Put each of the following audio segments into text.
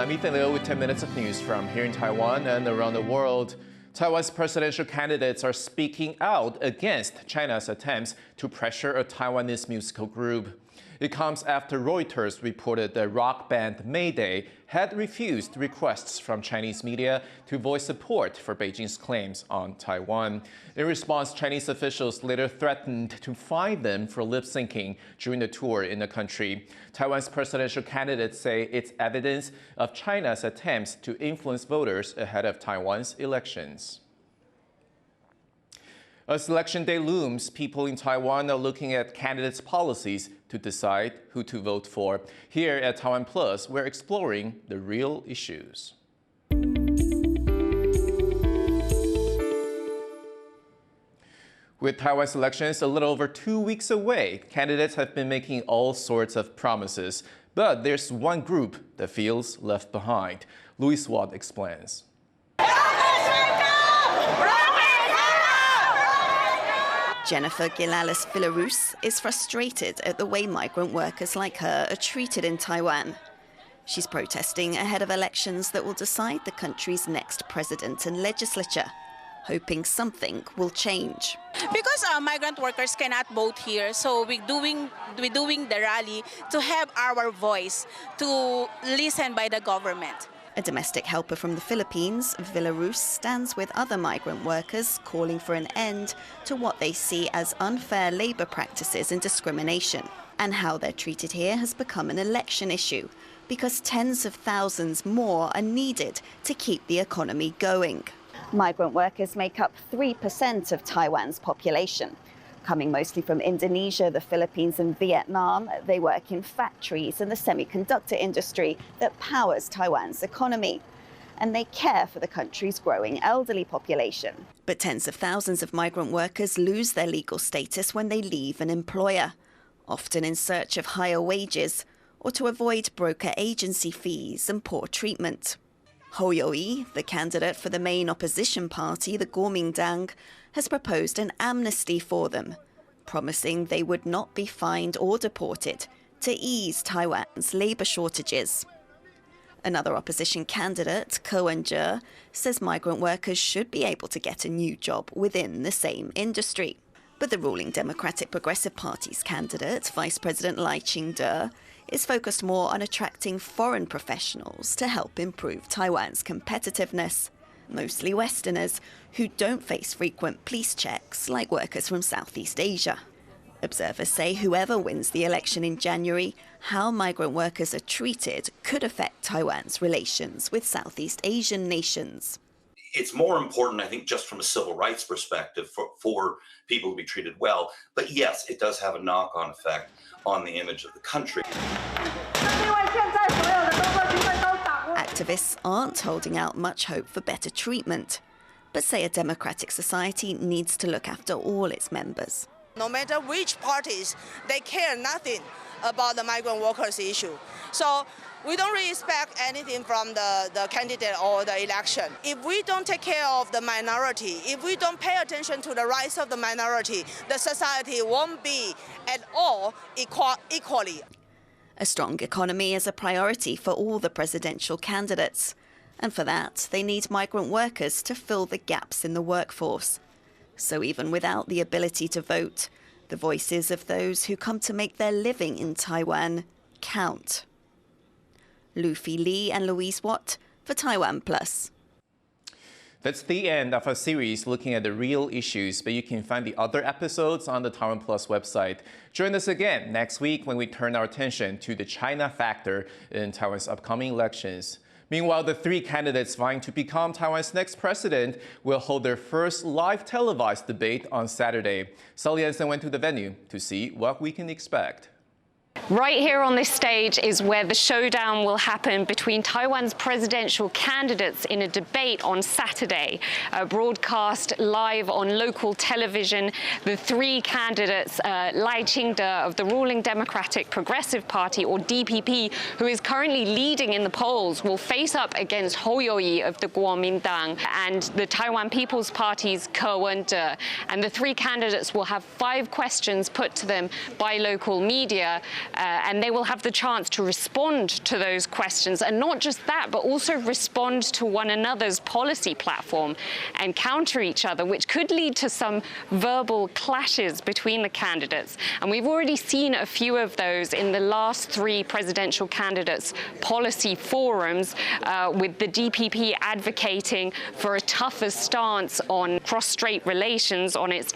I'm Ethan Liu with 10 minutes of news from here in Taiwan and around the world. Taiwan's presidential candidates are speaking out against China's attempts to pressure a Taiwanese musical group. It comes after Reuters reported that rock band Mayday had refused requests from Chinese media to voice support for Beijing's claims on Taiwan. In response, Chinese officials later threatened to fine them for lip-syncing during the tour in the country. Taiwan's presidential candidates say it's evidence of China's attempts to influence voters ahead of Taiwan's elections. As election day looms, people in Taiwan are looking at candidates' policies to decide who to vote for. Here at TaiwanPlus, we're exploring the real issues. With Taiwan's elections a little over 2 weeks away, candidates have been making all sorts of promises. But there's one group that feels left behind. Louis Watt explains. Jennifer Gilales-Villarus is frustrated at the way migrant workers like her are treated in Taiwan. She's protesting ahead of elections that will decide the country's next president and legislature, hoping something will change. Because migrant workers cannot vote here, so we're doing the rally to have our voice to listen by the government. A domestic helper from the Philippines, Villarus stands with other migrant workers calling for an end to what they see as unfair labor practices and discrimination. And how they're treated here has become an election issue because tens of thousands more are needed to keep the economy going. Migrant workers make up 3% of Taiwan's population. Coming mostly from Indonesia, the Philippines and Vietnam, they work in factories and the semiconductor industry that powers Taiwan's economy. And they care for the country's growing elderly population. But tens of thousands of migrant workers lose their legal status when they leave an employer, often in search of higher wages or to avoid broker agency fees and poor treatment. Taoyuan, the candidate for the main opposition party, the Kuomintang, has proposed an amnesty for them, promising they would not be fined or deported to ease Taiwan's labor shortages. Another opposition candidate, Ko Wen-je, says migrant workers should be able to get a new job within the same industry. But the ruling Democratic Progressive Party's candidate, Vice President Lai Ching-te, is focused more on attracting foreign professionals to help improve Taiwan's competitiveness, mostly Westerners who don't face frequent police checks like workers from Southeast Asia. Observers say whoever wins the election in January, how migrant workers are treated could affect Taiwan's relations with Southeast Asian nations. It's more important, I think, just from a civil rights perspective for people to be treated well. But yes, it does have a knock-on effect on the image of the country. Activists aren't holding out much hope for better treatment, but say a democratic society needs to look after all its members. No matter which parties, they care nothing about the migrant workers issue. So we don't really expect anything from the candidate or the election. If we don't take care of the minority, if we don't pay attention to the rights of the minority, the society won't be at all equally. A strong economy is a priority for all the presidential candidates. And for that, they need migrant workers to fill the gaps in the workforce. So even without the ability to vote, the voices of those who come to make their living in Taiwan count. Luffy Lee and Louise Watt for TaiwanPlus. That's the end of our series looking at the real issues, but you can find the other episodes on the TaiwanPlus website. Join us again next week when we turn our attention to the China factor in Taiwan's upcoming elections. Meanwhile, the three candidates vying to become Taiwan's next president will hold their first live televised debate on Saturday. Sully Anson went to the venue to see what we can expect. Right here on this stage is where the showdown will happen between Taiwan's presidential candidates in a debate on Saturday, broadcast live on local television. The three candidates, Lai Ching-te of the ruling Democratic Progressive Party, or DPP, who is currently leading in the polls, will face up against Taoyuan of the Kuomintang and the Taiwan People's Party's Ko Wen-je. And the three candidates will have 5 questions put to them by local media. And they will have the chance to respond to those questions and not just that, but also respond to one another's policy platform and counter each other, which could lead to some verbal clashes between the candidates. And we've already seen a few of those in the last 3 presidential candidates' policy forums, with the DPP advocating for a tougher stance on cross-strait relations on its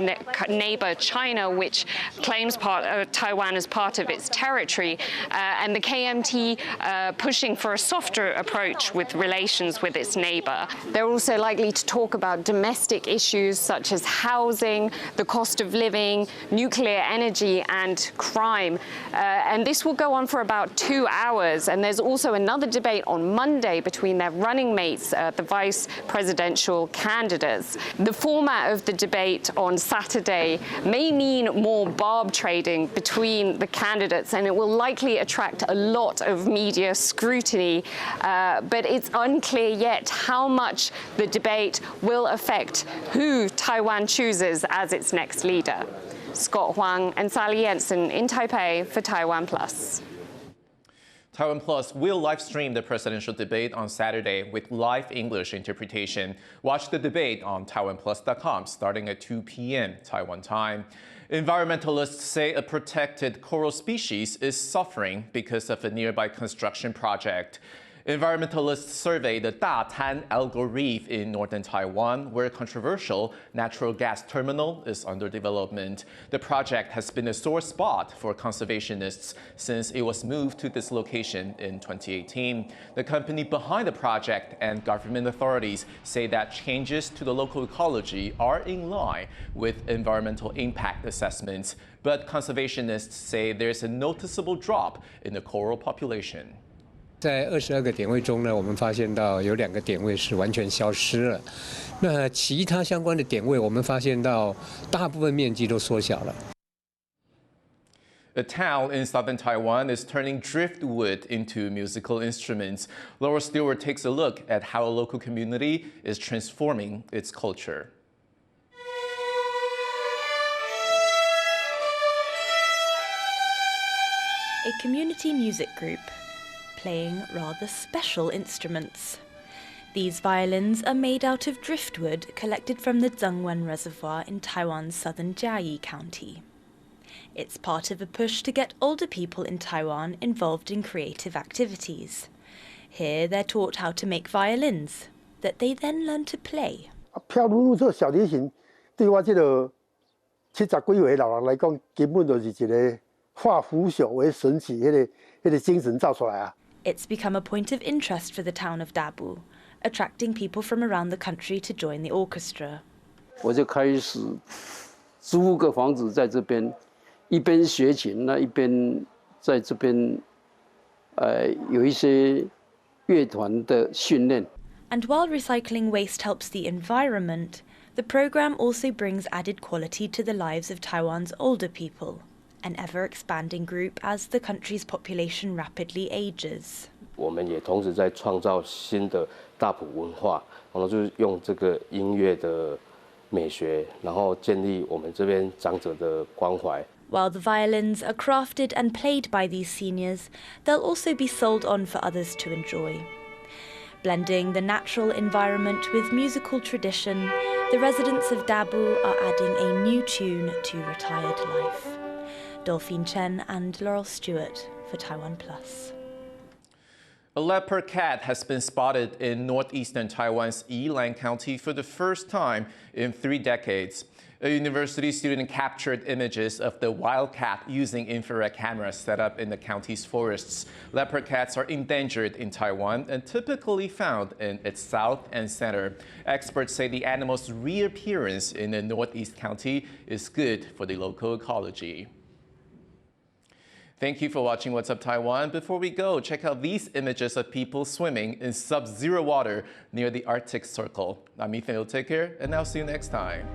neighbor China, which claims Taiwan as part of its territory, and the KMT pushing for a softer approach with relations with its neighbor. They're also likely to talk about domestic issues such as housing, the cost of living, nuclear energy, and crime. And this will go on for about 2 hours. And there's also another debate on Monday between their running mates, the vice presidential candidates. The format of the debate on Saturday may mean more barb trading between the candidates, and it will likely attract a lot of media scrutiny, but it's unclear yet how much the debate will affect who Taiwan chooses as its next leader. Scott Huang and Sally Jensen in Taipei for TaiwanPlus. TaiwanPlus will live stream the presidential debate on Saturday with live English interpretation. Watch the debate on TaiwanPlus.com starting at 2 p.m. Taiwan time. Environmentalists say a protected coral species is suffering because of a nearby construction project. Environmentalists surveyed the Datan algal reef in northern Taiwan, where a controversial natural gas terminal is under development. The project has been a sore spot for conservationists since it was moved to this location in 2018. The company behind the project and government authorities say that changes to the local ecology are in line with environmental impact assessments, but conservationists say there's a noticeable drop in the coral population. 在22个点位中呢，我们发现到有2个点位是完全消失了。那其他相关的点位，我们发现到大部分面积都缩小了。A town in southern Taiwan is turning driftwood into musical instruments. Laura Stewart takes a look at how a local community is transforming its culture. A community music group playing rather special instruments. These violins are made out of driftwood collected from the Zhengwen Reservoir in Taiwan's southern Chiayi County. It's part of a push to get older people in Taiwan involved in creative activities. Here they're taught how to make violins, that they then learn to play. 漂舞做小提琴，对我这个70几岁老人来讲，根本就是一个化腐朽为神奇，那个精神造出来啊。 It's become a point of interest for the town of Dabu, attracting people from around the country to join the orchestra. 我就开始租个房子在这边，一边学琴，那一边在这边，有一些乐团的训练。 And while recycling waste helps the environment, the program also brings added quality to the lives of Taiwan's older people, an ever-expanding group as the country's population rapidly ages. 我们也同时在创造新的大埔文化，然后就是用这个音乐的美学，然后建立我们这边长者的关怀。 While the violins are crafted and played by these seniors, they'll also be sold on for others to enjoy. Blending the natural environment with musical tradition, the residents of Dabu are adding a new tune to retired life. Dolphine Chen and Laurel Stewart for TaiwanPlus. A leopard cat has been spotted in northeastern Taiwan's Yilan County for the first time in 3 decades. A university student captured images of the wild cat using infrared cameras set up in the county's forests. Leopard cats are endangered in Taiwan and typically found in its south and center. Experts say the animal's reappearance in the northeast county is good for the local ecology. Thank you for watching What's Up Taiwan. Before we go, check out these images of people swimming in sub-zero water near the Arctic Circle. I'm Ethan. Take care, and I'll see you next time.